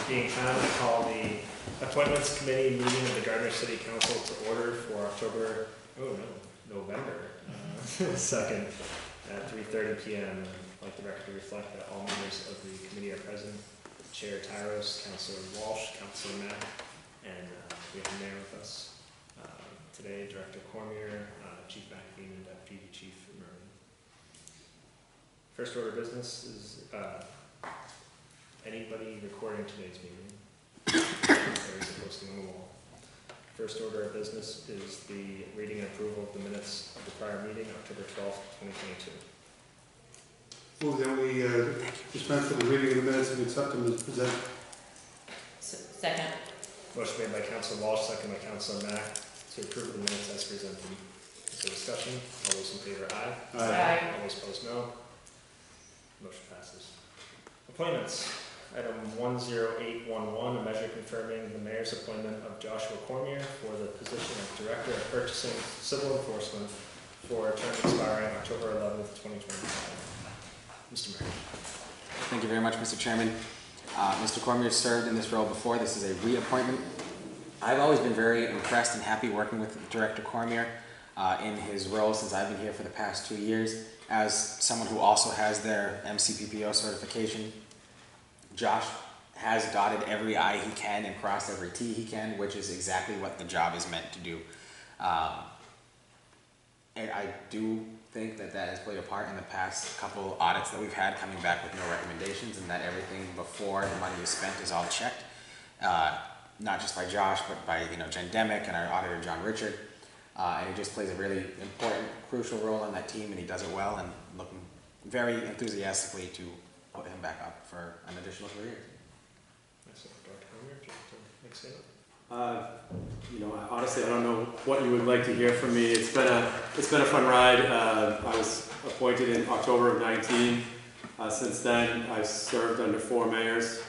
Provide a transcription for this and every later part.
being found, I call the Appointments Committee meeting of the Gardner City Council to order for November 2nd at 3:30 p.m. I'd like the record to reflect that all members of the committee are present. Chair Tyros, Councilor Walsh, Councilor Mack, and we have the mayor with us today, Director Cormier, Chief McAfee, and Deputy Chief Mervin. First order of business is anybody recording today's meeting. There is a posting on the wall. First order of business is the reading and approval of the minutes of the prior meeting, October 12th, 2022. Move that we dispense with the reading of the minutes and accept them as presented. Second. Motion made by Councilor Walsh, second by Councilor Mack to approve the minutes as presented. Is there discussion? All those in favor, aye. Aye. All those opposed, no. Motion passes. Appointments. Item 10811, a measure confirming the mayor's appointment of Joshua Cormier for the position of Director of Purchasing Civil Enforcement for a term expiring October 11th, 2025. Mr. Mayor. Thank you very much, Mr. Chairman. Mr. Cormier served in this role before. This is a reappointment. I've always been very impressed and happy working with Director Cormier in his role since I've been here for the past 2 years. As someone who also has their MCPPO certification, Josh has dotted every I he can and crossed every T he can, which is exactly what the job is meant to do. And I do think that has played a part in the past couple audits that we've had coming back with no recommendations, and that everything before the money is spent is all checked, not just by Josh, but by Jen Demick and our auditor John Richard, and he just plays a really important, crucial role on that team, and he does it well, and looking very enthusiastically to put him back up for an additional 3 years. Honestly, I don't know what you would like to hear from me. It's been a fun ride. I was appointed in October of 19. Since then, I've served under 4 mayors,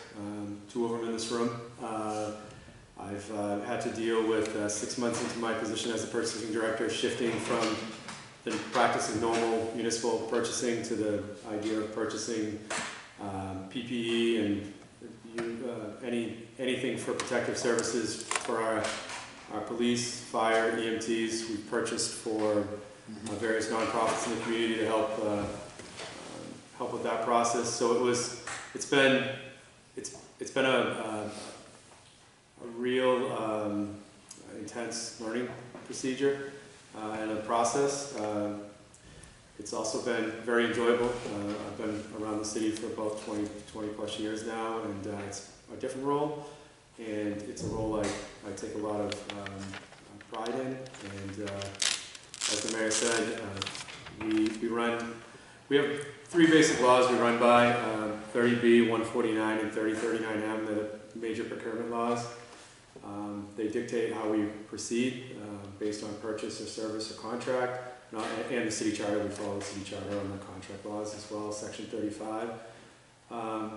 2 of them in this room. I've had to deal with 6 months into my position as a purchasing director, shifting from the practice of normal municipal purchasing to the idea of purchasing PPE and anything for protective services for our police, fire, EMTs. We've purchased for various nonprofits in the community to help with that process. So it's been a real intense learning procedure and a process. It's also been very enjoyable. I've been around the city for about 20 plus years now, and it's a different role, and it's a role I take a lot of pride in. And as the mayor said, we have 3 basic laws we run by: 30B, 149, and 3039M. They're the major procurement laws. They dictate how we proceed based on purchase or service or contract. And the city charter, we follow the city charter on the contract laws as well, section 35. I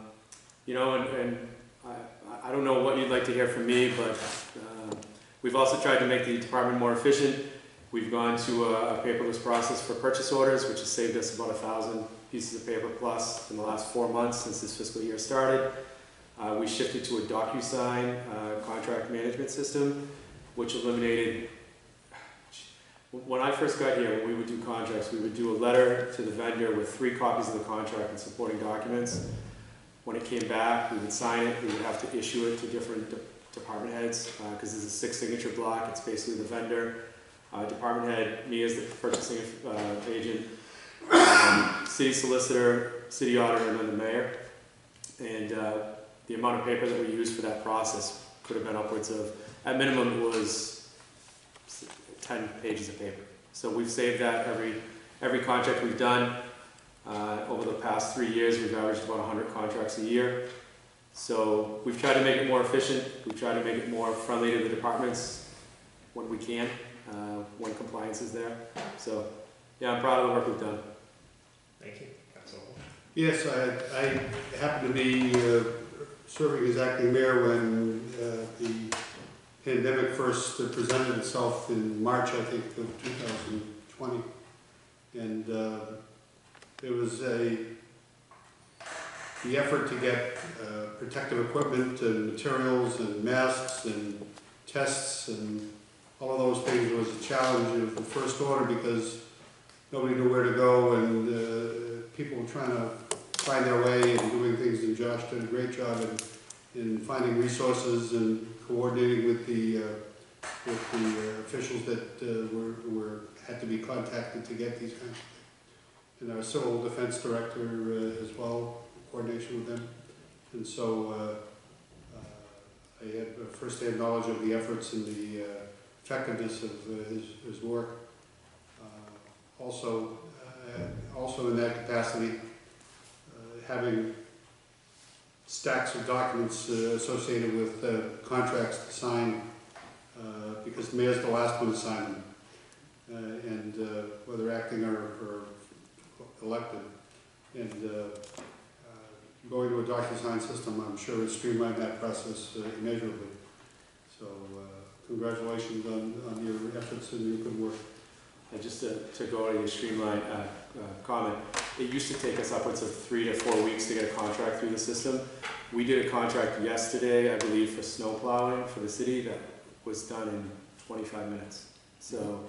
don't know what you'd like to hear from me, but we've also tried to make the department more efficient. We've gone to a paperless process for purchase orders, which has saved us about 1,000 pieces of paper plus in the last 4 months since this fiscal year started. We shifted to a DocuSign contract management system, which eliminated. When I first got here, when we would do contracts, we would do a letter to the vendor with 3 copies of the contract and supporting documents. When it came back, we would sign it. We would have to issue it to different department heads because there's a 6-signature block. It's basically the vendor, department head, me as the purchasing agent, city solicitor, city auditor, and then the mayor. And the amount of paper that we used for that process could have been upwards of, at minimum, it was 10 pages of paper. So we've saved that every contract we've done. Over the past 3 years, we've averaged about 100 contracts a year. So we've tried to make it more efficient. We've tried to make it more friendly to the departments when we can, when compliance is there. So yeah, I'm proud of the work we've done. Thank you. That's all. Yes, I happened to be serving as acting mayor when the pandemic first presented itself in March, I think, of 2020, and it was the effort to get protective equipment and materials and masks and tests and all of those things was a challenge of the first order because nobody knew where to go, and people were trying to find their way and doing things, and Josh did a great job in finding resources and coordinating with the officials that had to be contacted to get these kinds of things. And our civil defense director as well, coordination with them. And so I had first-hand knowledge of the efforts and the effectiveness of his work. Also in that capacity, having stacks of documents associated with contracts to sign, because the mayor's the last one to sign them, and whether acting or elected. And going to a DocuSign system, I'm sure has streamlined that process immeasurably. So congratulations on your efforts and your good work. And just to go to your streamline comment, it used to take us upwards of 3 to 4 weeks to get a contract through the system. We did a contract yesterday, I believe, for snow plowing for the city that was done in 25 minutes. So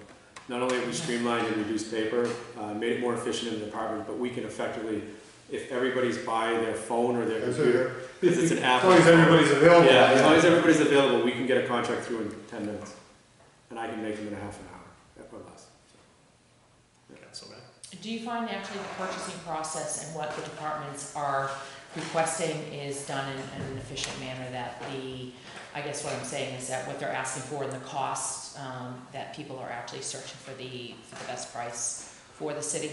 not only have we streamlined and reduced paper, made it more efficient in the department, but we can effectively, if everybody's by their phone or their computer, because it's an app. As long as everybody's available. Yeah, as long as everybody's available, we can get a contract through in 10 minutes. And I can make them in a half an hour, or less. Councilman. Do you find actually the purchasing process and what the departments are requesting is done in an efficient manner, that I guess what I'm saying is that what they're asking for and the cost, that people are actually searching for the best price for the city?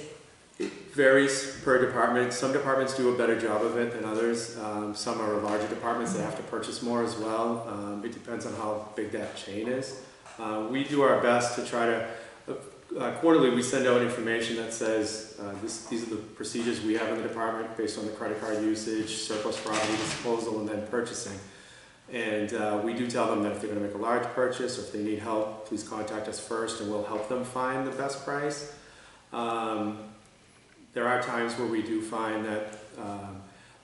It varies per department. Some departments do a better job of it than others. Some are larger departments that have to purchase more as well. It depends on how big that chain is. We do our best to try to, quarterly we send out information that says these are the procedures we have in the department based on the credit card usage, surplus property disposal, and then purchasing. And we do tell them that if they're going to make a large purchase or if they need help, please contact us first and we'll help them find the best price. There are times where we do find that,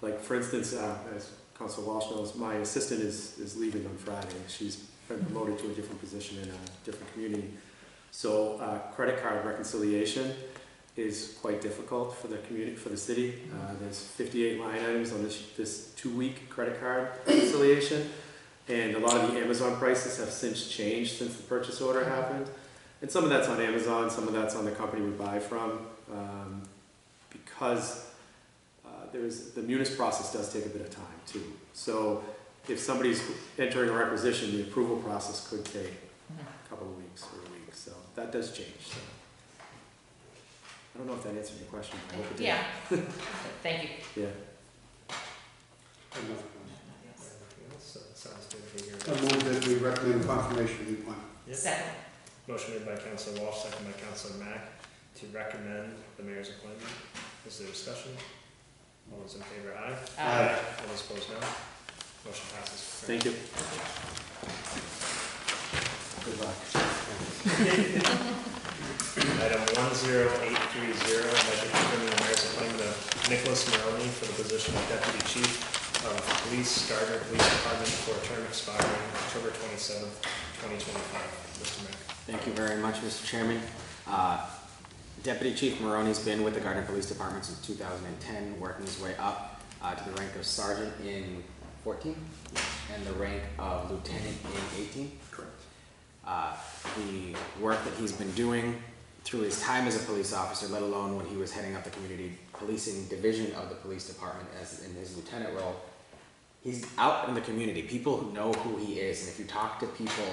like for instance, as Council Walsh knows, my assistant is leaving on Friday. She's been promoted to a different position in a different community. So credit card reconciliation is quite difficult for the community, for the city. There's 58 line items on this 2-week credit card reconciliation, and a lot of the Amazon prices have since changed since the purchase order happened. And some of that's on Amazon, some of that's on the company we buy from, because the munis process does take a bit of time too. So if somebody's entering a requisition, the approval process could take a couple of weeks or a week. So that does change. So I don't know if that answered your question. I hope it did. Yeah. Thank you. Yeah. Anything else? Sounds good to hear. I move that we recommend confirmation of the appointment. Yes. Second. Motion made by Councilor Walsh, second by Councilor Mack, to recommend the mayor's appointment. Is there discussion? All those in favor, aye. Aye. All those opposed, no. Motion passes. Thank you. Good luck. Item 10830, measure confirming the mayor's appointment of Nicholas Maroney for the position of Deputy Chief of Police, Gardner Police Department, for a term expiring October 27th, 2025. Mr. Mayor. Thank you very much, Mr. Chairman. Deputy Chief Maroney's been with the Gardner Police Department since 2010, working his way up to the rank of Sergeant in 14 and the rank of Lieutenant in 18. Correct. The work that he's been doing through his time as a police officer, let alone when he was heading up the community policing division of the police department as in his lieutenant role, he's out in the community. People know who he is, and if you talk to people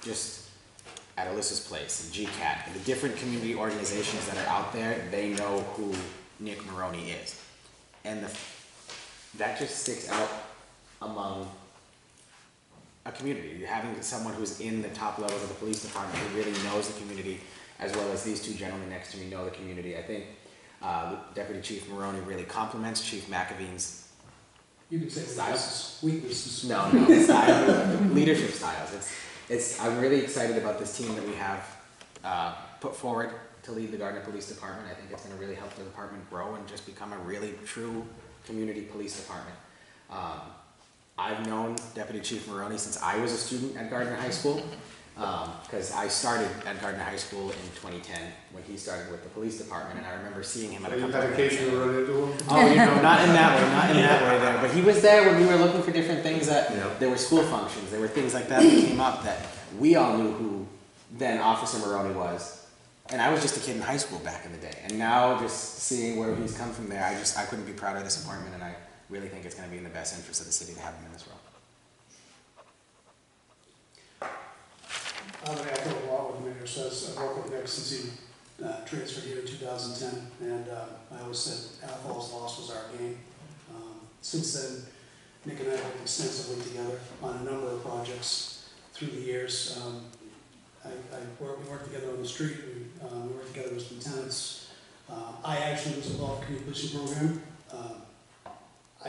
just at Alyssa's Place and GCAT and the different community organizations that are out there, they know who Nick Maroney is. And that just sticks out among a community. You're having someone who's in the top levels of the police department who really knows the community, as well as these two gentlemen next to me know the community. I think Deputy Chief Maroney really complements Chief McAveen's You can say styles. weaknesses. No, style, leadership styles. I'm really excited about this team that we have put forward to lead the Gardner Police Department. I think it's going to really help the department grow and just become a really true community police department. I've known Deputy Chief Maroney since I was a student at Gardner High School, because I started at Gardner High School in 2010 when he started with the police department, and I remember seeing him at a You couple had of occasion to run into him? Oh, you know, not in that way, not in that way there. But he was there when we were looking for different things that, there were school functions, there were things like that that came up that we all knew who then Officer Maroney was. And I was just a kid in high school back in the day. And now just seeing where he's come from there, I couldn't be prouder of this appointment, and I really think it's going to be in the best interest of the city to have him in this role. I'm going to echo what the mayor says. I've worked with Nick since he transferred here in 2010, and I always said Athol's loss was our gain. Since then, Nick and I worked extensively together on a number of projects through the years. We worked together on the street, we worked together as lieutenants. I actually was involved in the community policing program. I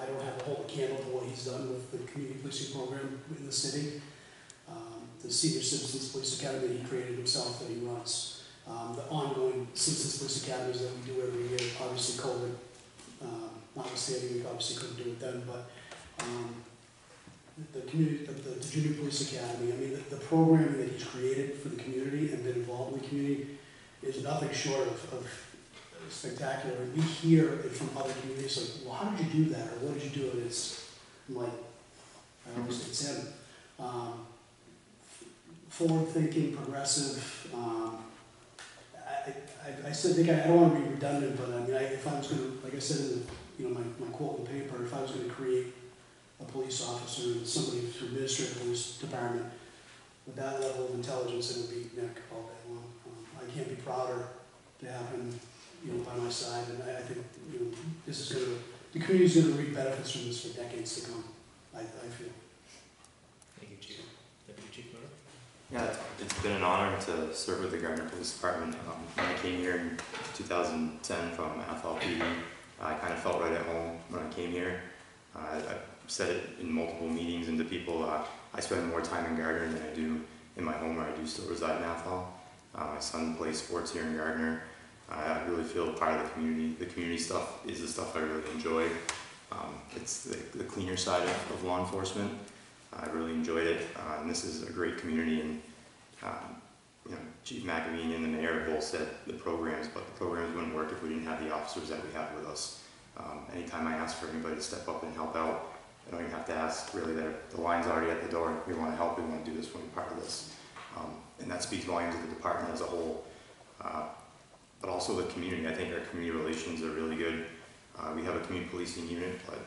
don't have to hold a candle to what he's done with the community policing program in the city. The Senior Citizens Police Academy that he created himself that he runs. The ongoing Citizens Police Academies that we do every year, obviously COVID, notwithstanding, we obviously couldn't do it then, but the Junior Police Academy, I mean, the programming that he's created for the community and been involved in the community is nothing short of spectacular. And we hear it from other communities like, well, how did you do that? Or what did you do? And I'm like, I always say it's him. Forward-thinking, progressive. I still think I don't want to be redundant, but I mean, if I was going to, like I said in my quote in the paper, if I was going to create a police officer and somebody to administrate the police department with that level of intelligence, it would be Nick all day long. I can't be prouder to have him, by my side, and I think the community's going to reap benefits from this for decades to come. I feel. Thank you, Chief. Deputy Chief Miller? Yeah, it's been an honor to serve with the Gardner Police Department. When I came here in 2010 from Athol PD, I kind of felt right at home when I came here. I've said it in multiple meetings and to people, I spend more time in Gardner than I do in my home where I do still reside in Athol. My son plays sports here in Gardner. I really feel part of the community. The community stuff is the stuff I really enjoy. It's the cleaner side of law enforcement. I really enjoyed it, and this is a great community. And Chief McAveen and the mayor both said the programs, but the programs wouldn't work if we didn't have the officers that we have with us. Anytime I ask for anybody to step up and help out, I don't even have to ask. Really, the line's already at the door. We want to help. We want to do this. We want to be part of this, and that speaks volumes of the department as a whole. But also the community. I think our community relations are really good. We have a community policing unit, but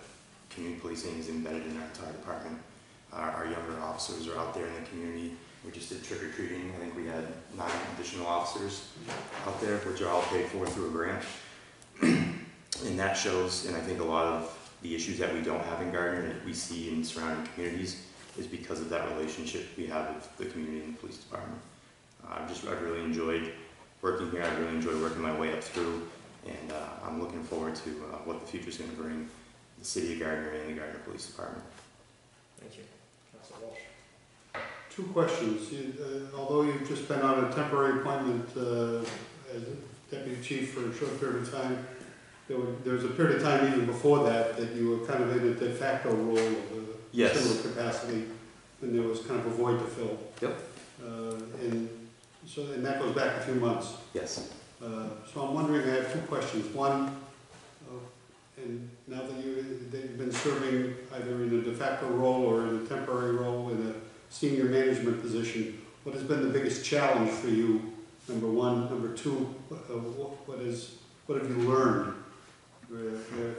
community policing is embedded in our entire department. Our younger officers are out there in the community. We just did trick-or-treating. I think we had 9 additional officers out there, which are all paid for through a grant. And that shows, and I think a lot of the issues that we don't have in Gardner that we see in surrounding communities is because of that relationship we have with the community and the police department. I've really enjoyed working here. I really enjoyed working my way up through, and I'm looking forward to what the future is going to bring the city of Gardner and the Gardner Police Department. Thank you. Councilor Walsh. 2 questions. Although you've just been on a temporary appointment as a deputy chief for a short period of time, there was a period of time even before that you were kind of in a de facto role of a similar capacity, and there was kind of a void to fill. Yep. And that goes back a few months. Yes. So I'm wondering, I have 2 questions. One, and now that you've been serving either in a de facto role or in a temporary role in a senior management position, what has been the biggest challenge for you? Number 1. Number 2, what have you learned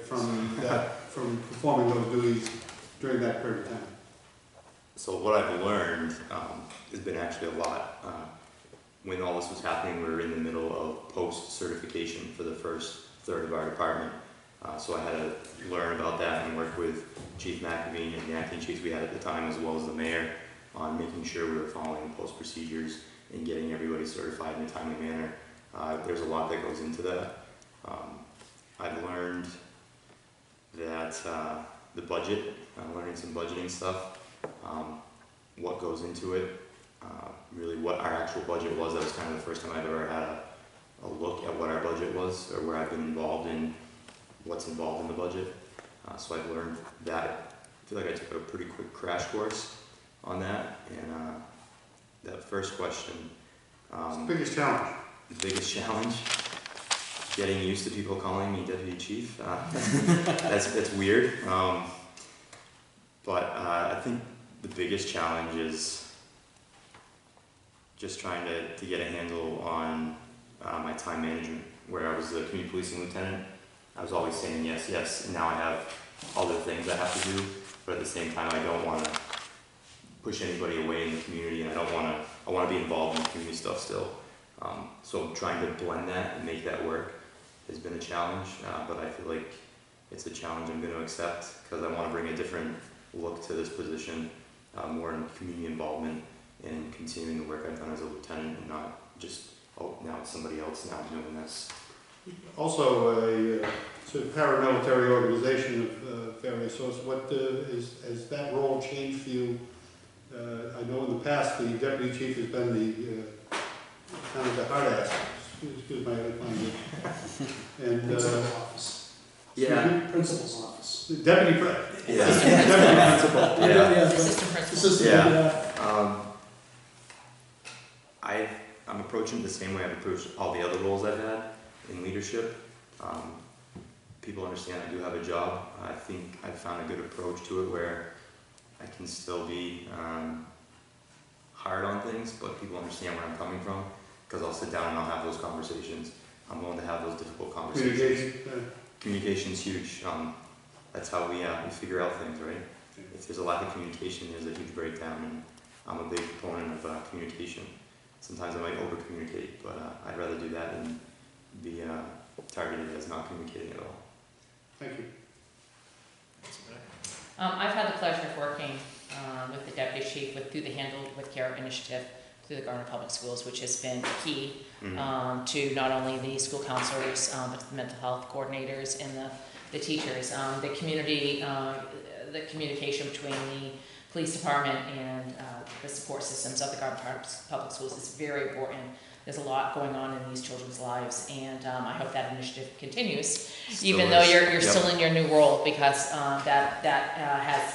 from performing those duties during that period of time? So what I've learned has been actually a lot. When all this was happening, we were in the middle of post-certification for the first third of our department. So I had to learn about that and work with Chief McAveen and the acting chiefs we had at the time, as well as the mayor, on making sure we were following post procedures and getting everybody certified in a timely manner. There's a lot that goes into that. I've learned that the budget, learning some budgeting stuff, what goes into it, really what our actual budget was. That was kind of the first time I've ever had a look at what our budget was, or where I've been involved in what's involved in the budget. So I've learned that. I feel like I took a pretty quick crash course on that. And that first question, What's the biggest challenge? the biggest challenge, getting used to people calling me deputy chief. That's weird. But I think the biggest challenge is just trying to get a handle on my time management. Where I was the community policing lieutenant, I was always saying yes, yes, and now I have other things I have to do, but at the same time I don't want to push anybody away in the community, and I want to be involved in community stuff still. So trying to blend that and make that work has been a challenge, but I feel like it's a challenge I'm going to accept because I want to bring a different look to this position, more in community involvement and continuing the work I've done as a lieutenant and not just, oh, now it's somebody else now doing this. Also, it's a paramilitary organization of various sorts. What has that role changed for you? I know in the past the deputy chief has been the kind of the hard ass. Excuse my language. And Principal's office. Yeah. Principal's office. deputy Yeah. principal. Yeah. Assistant principal. Assistant, Yeah. I'm approaching it the same way I've approached all the other roles I've had in leadership. People understand I do have a job. I think I've found a good approach to it where I can still be hard on things, but people understand where I'm coming from because I'll sit down and I'll have those conversations. I'm willing to have those difficult conversations. Communication. Communication's huge. That's how we figure out things, right? If there's a lack of communication, there's a huge breakdown, and I'm a big proponent of communication. Sometimes I might over-communicate, but I'd rather do that than be targeted as not communicating at all. Thank you. I've had the pleasure of working with the deputy chief through the Handle with Care initiative through the Gardner Public Schools, which has been key to not only the school counselors, but the mental health coordinators and the teachers. The communication between the police department and the support systems of the Gardner Public Schools is very important. There's a lot going on in these children's lives, and I hope that initiative continues, even though you're still in your new role, because that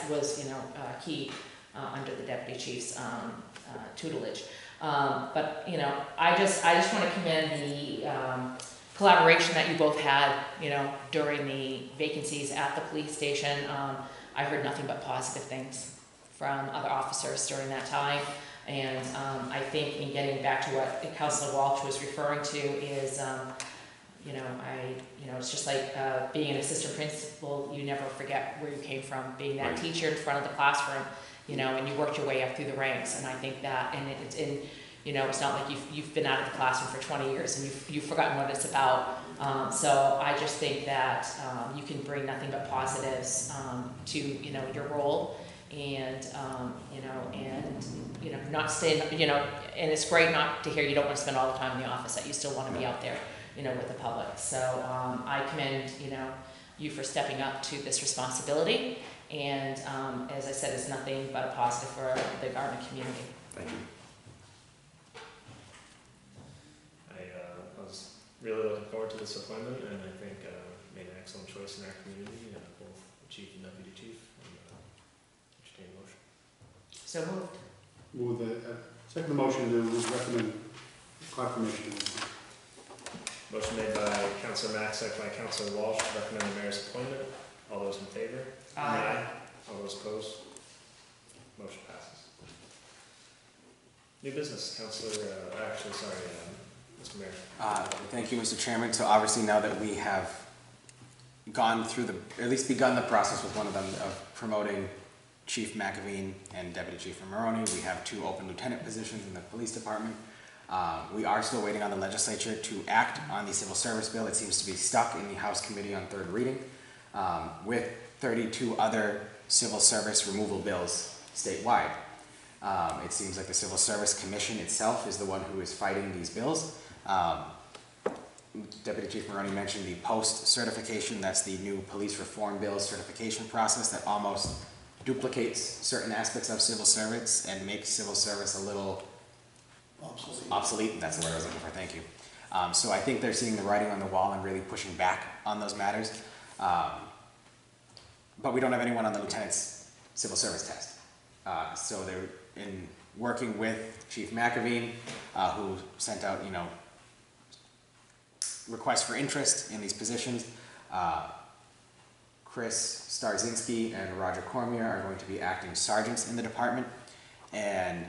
was key under the deputy chief's tutelage. But I just want to commend the collaboration that you both had, during the vacancies at the police station. I heard nothing but positive things from other officers during that time. And I think in getting back to what Councilor Walsh was referring to is, it's just like being an assistant principal, you never forget where you came from, being that Right. teacher in front of the classroom, and you worked your way up through the ranks. And I think that, and it's not like you've been out of the classroom for 20 years and you've forgotten what it's about. So I just think that you can bring nothing but positives to, your role. And not stay, and it's great not to hear you don't want to spend all the time in the office, that you still want to be out there, with the public. So I commend, you for stepping up to this responsibility. And as I said, it's nothing but a positive for the Gardner community. Thank you. I was really looking forward to this appointment, and I think made an excellent choice in our community, both the chief and deputy chief. Entertain a motion. So moved. Move the second motion to recommend confirmation. Motion made by Councilor Mack, second by Councilor Walsh, to recommend the mayor's appointment. All those in favor? Aye. All those opposed? Motion passes. New business, Councilor, Mr. Mayor. Thank you, Mr. Chairman. So obviously now that we have gone through at least begun the process with one of them of promoting Chief McAveen and Deputy Chief Maroney, we have 2 open lieutenant positions in the police department. We are still waiting on the legislature to act on the civil service bill. It seems to be stuck in the House committee on 3rd reading with 32 other civil service removal bills statewide. It seems like the Civil Service Commission itself is the one who is fighting these bills. Deputy Chief Maroney mentioned the post certification. That's the new police reform bill certification process that almost duplicates certain aspects of civil service and makes civil service a little obsolete. That's the word I was looking for, thank you. So I think they're seeing the writing on the wall and really pushing back on those matters. But we don't have anyone on the lieutenant's civil service test. So they're in working with Chief McAveen, who sent out, requests for interest in these positions. Chris Starzinski and Roger Cormier are going to be acting sergeants in the department, and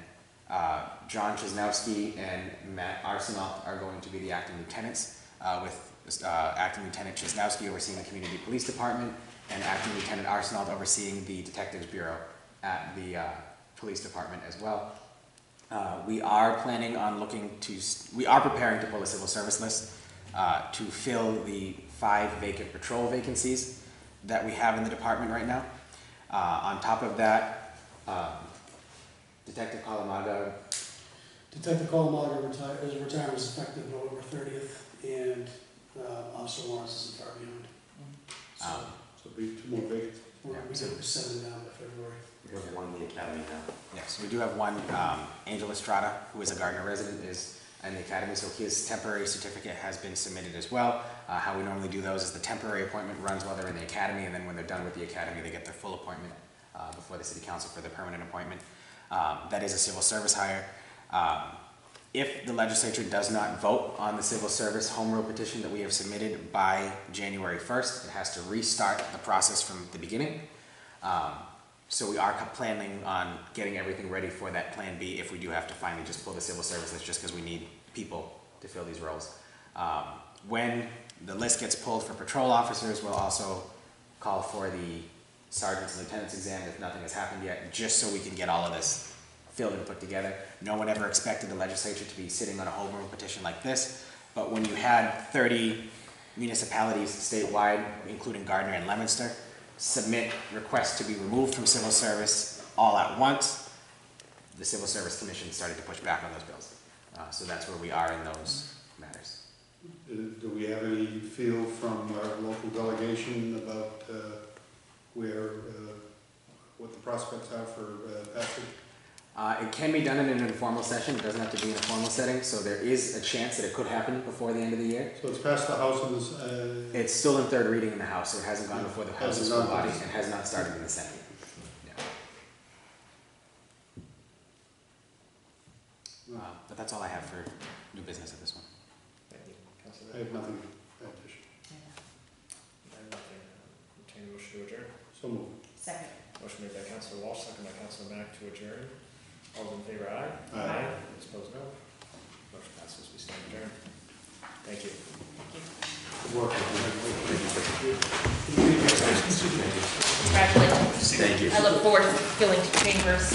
John Chesnowski and Matt Arsenault are going to be the acting lieutenants, with acting Lieutenant Chesnowski overseeing the Community Police Department and acting Lieutenant Arsenault overseeing the Detectives Bureau at the Police Department as well. We are planning on we are preparing to pull a civil service list to fill the 5 vacant patrol vacancies that we have in the department right now. On top of that, Detective Kalamaga. Detective Colamaga his retirement is effective November 30th, and Officer Lawrence isn't far behind. So be 2 more vacancies. We could send them down by February. We have one in the academy now. Yes, we do have one, Angel Estrada, who is a Gardner resident, is in the academy, so his temporary certificate has been submitted as well. How we normally do those is the temporary appointment runs while they're in the academy, and then when they're done with the academy, they get their full appointment before the city council for their permanent appointment. That is a civil service hire. If the legislature does not vote on the civil service home rule petition that we have submitted by January 1st, it has to restart the process from the beginning. So we are planning on getting everything ready for that plan B if we do have to finally just pull the civil service list, just because we need people to fill these roles. When the list gets pulled for patrol officers, we'll also call for the sergeants and lieutenants exam if nothing has happened yet, just so we can get all of this filled and put together. No one ever expected the legislature to be sitting on a home rule petition like this, but when you had 30 municipalities statewide, including Gardner and Leominster, submit requests to be removed from civil service all at once, the Civil Service Commission started to push back on those bills. So that's where we are in those matters. Do we have any feel from our local delegation about what the prospects are for passage? It can be done in an informal session. It doesn't have to be in a formal setting, so there is a chance that it could happen before the end of the year. So it's passed the House and this... It's still in 3rd reading in the House, so it hasn't gone before the House of School Body and has not started in the Senate. Yeah. But that's all I have for new business at this one. Thank you, Councilor. I have nothing additional. I have nothing. Entertain a motion to adjourn. So moved. Second. Motion made by Councilor Walsh, second by Councilor Mack to adjourn. All those in favor, aye? Aye. Those opposed, no. Motion passes. We stand adjourned. Thank you. Good work. Congratulations. Thank you. I look forward to filling chambers.